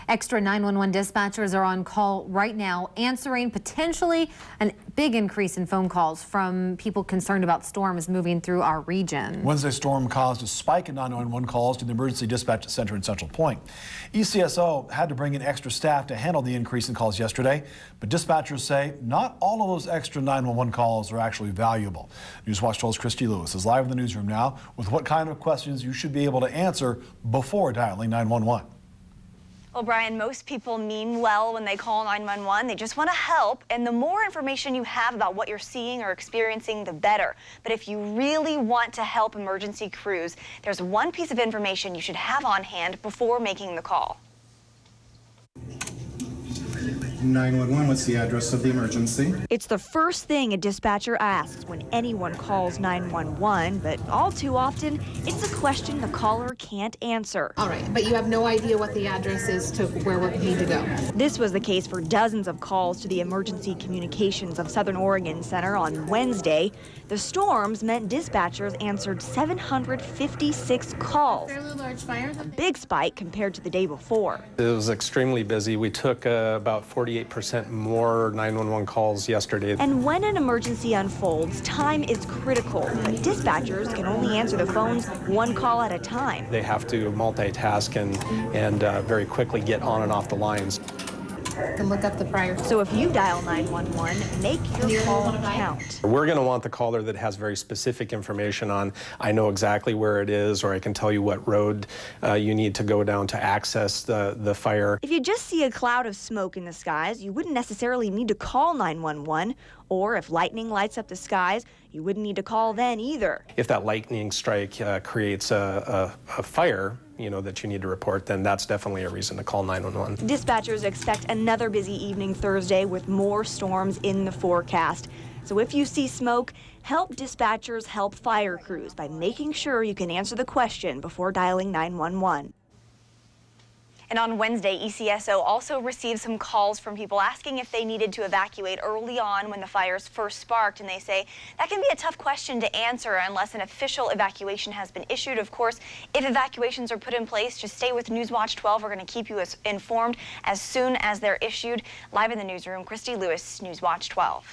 Extra 911 dispatchers are on call right now, answering potentially a big increase in phone calls from people concerned about storms moving through our region. Wednesday's storm caused a spike in 911 calls to the emergency dispatch center in Central Point. ECSO had to bring in extra staff to handle the increase in calls yesterday, but dispatchers say not all of those extra 911 calls are actually valuable. Newswatch 12's Christy Lewis is live in the newsroom now with what kind of questions you should be able to answer before dialing 911. Well, Brian, most people mean well when they call 911. They just want to help, and the more information you have about what you're seeing or experiencing, the better. But if you really want to help emergency crews, there's one piece of information you should have on hand before making the call. 911, what's the address of the emergency? It's the first thing a dispatcher asks when anyone calls 911, but all too often, it's a question the caller can't answer. All right, but you have no idea what the address is to where we need to go. This was the case for dozens of calls to the Emergency Communications of Southern Oregon Center on Wednesday. The storms meant dispatchers answered 756 calls, a big spike compared to the day before. It was extremely busy. We took about 48% more 911 calls yesterday. And when an emergency unfolds, time is critical, but dispatchers can only answer the phones one call at a time. They have to multitask and very quickly get on and off the lines. And look up the prior. So if you dial 911, make your call count. We're going to want the caller that has very specific information on, I know exactly where it is, or I can tell you what road you need to go down to access the fire. If you just see a cloud of smoke in the skies, you wouldn't necessarily need to call 911. Or if lightning lights up the skies, you wouldn't need to call then either. If that lightning strike creates a fire, that you need to report, then that's definitely a reason to call 911. Dispatchers expect another busy evening Thursday with more storms in the forecast. So if you see smoke, help dispatchers help fire crews by making sure you can answer the question before dialing 911. And on Wednesday, ECSO also received some calls from people asking if they needed to evacuate early on when the fires first sparked. And they say that can be a tough question to answer unless an official evacuation has been issued. Of course, if evacuations are put in place, just stay with Newswatch 12. We're going to keep you informed as soon as they're issued. Live in the newsroom, Christy Lewis, Newswatch 12.